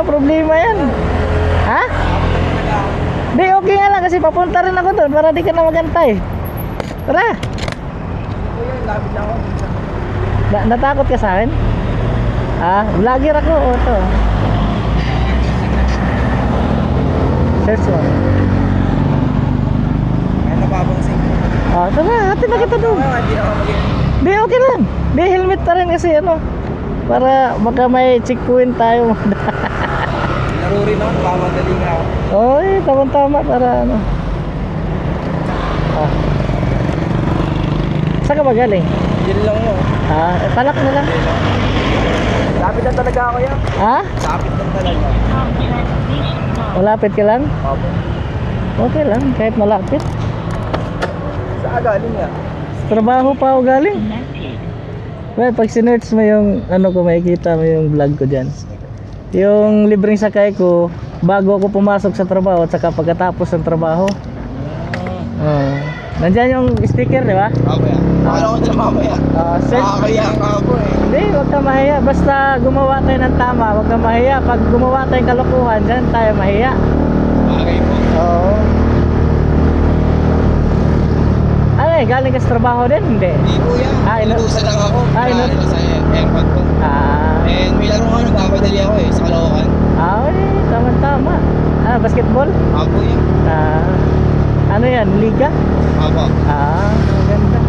walang problema yan. Ha? Di, okay nga lang kasi papunta rin ako doon para di ka na magantay. Tara. Lapit lang ako. Natakot ka sa akin? Vlogger ako. O, ito. Search mo. May napapansin ko. Tara, hati na kita doon. Hindi na ako mag-in. Di, okay lang. Di, helmet pa rin kasi ano. Para baka may checkpoint tayo. Laro rin ako, pamadali nga ako. Oy, tama-tama para ano. Saan ka ba galing? Yun lang yun. Palak na lang. Lapit lang talaga ako yan. Lapit lang talaga. Malapit ka lang? Opo. Okay lang, kahit malapit. Saan galing nga? Sa trabaho pa ako galing. Well, pag sinerch mo yung ano ko, makikita mo yung vlog ko dyan. Yung libreng sakay ko bago ako pumasok sa trabaho at saka pagkatapos ng trabaho. Nandyan yung sticker, di ba? Opo yan. Akala ko na mamaya. Makakaya ka po eh. Hindi, huwag ka mahiya. Basta gumawa tayo ng tama, huwag ka mahiya. Pag gumawa tayong kalokohan, dyan tayo mahiya. Bagay po. Oo. Ano eh, galing ka sa trabaho din? Hindi. Hindi po yan. Inutusan lang ako. Inutusan sa airpod ko. And may laro nga nagpapadali ako eh, sa Caloocan. Tama-tama. Basketball? Opo yan. Ano yan, liga? Opo. Maganda.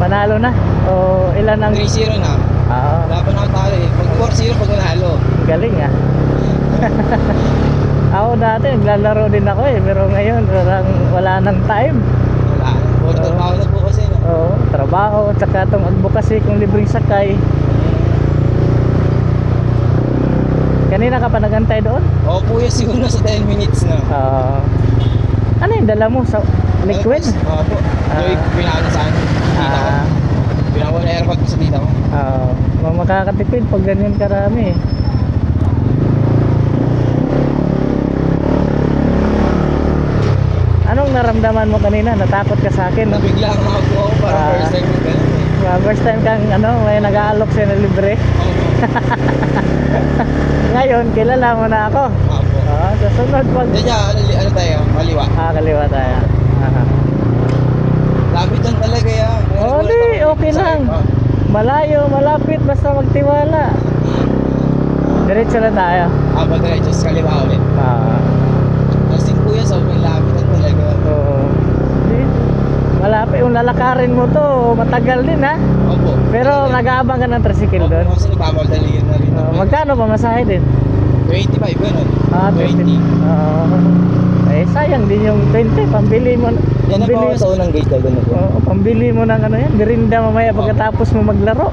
Panalo na? O ilan ang... 3-0 na. Wala pa nakatalo eh. Pag 4-0 pag manalo. Galing Ako dati naglalaro din ako eh, pero ngayon wala nang time. Wala na. Puro trabaho na po kasi. Oo, trabaho, tsaka itong advocacy kung libreng sakay. Kanina ka pa nagantay doon? Opo yan siguro sa 10 minutes na. Ano yung dala mo? Sa liquid? Opo. Yung pinakita sa akin. Pinakita na airpod ko sa tita ko. Makakatipid pag ganyan karami. Anong naramdaman mo kanina? Natakot ka sa akin? No? Nabigla nga ako para first time ko ganun eh. First time kang may nag-aalok sa'yo na libre? Ngayon, kilala mo na ako. Opo. Sa sunod pag... Ano tayo? Kaliwa. Kaliwa tayo. Lapit lang talaga yan. Di, okay lang. Malayo, malapit, basta magtiwala. Diretso na tayo. Diretso sa kaliwa ulit. Kasi kuya, sobrang lapit lang talaga. Malapit, yung lalakarin mo to, matagal din ha? Opo. Pero nag-aabang ka ng tricycle doon? Opo, kasi nagpapadali yan na rin. Magkano pa masahe din? 25, gano'n. 20. Sayang din yung 20, pambili mo. Yan na po sa unang gate na gano'n po. Pambili mo ng ano yan, birinda mamaya pagkatapos mo maglaro.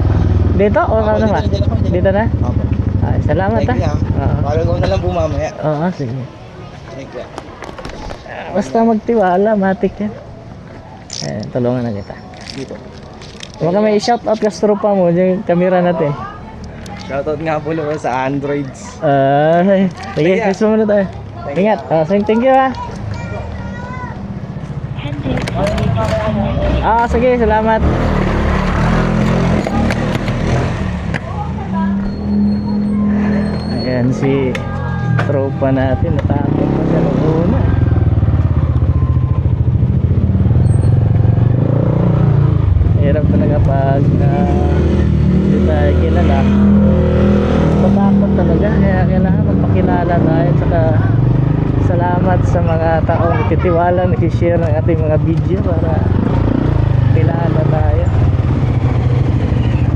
Dito o ano naman? Dito na? Opo. Salamat ha. Follow ko na lang po mamaya. Sige. Thank you. Basta magtiwala, matik yan. Tulungan na kita. Dito. Baka may shoutout ka sa tropa mo, yung camera natin. Shoutout nga po naman sa Androids. Sige, kiss mo muna tayo. Ingat. Thank you ha. Sige, salamat. Ayan si tropa natin, natakot pa siya nung una. Hirap talaga pag hindi tayo kilala. Matakot talaga, kaya kailangan magpakilala tayo. Saka salamat sa mga taong nagtitiwala, nag-share ng ating mga video para kilala tayo.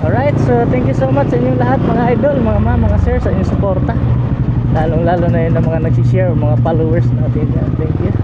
Alright, so thank you so much sa inyong lahat mga idol, mga ma'am, mga sir, sa inyong suporta. Lalong lalo na yun ang mga nag-share, mga followers natin. Thank you.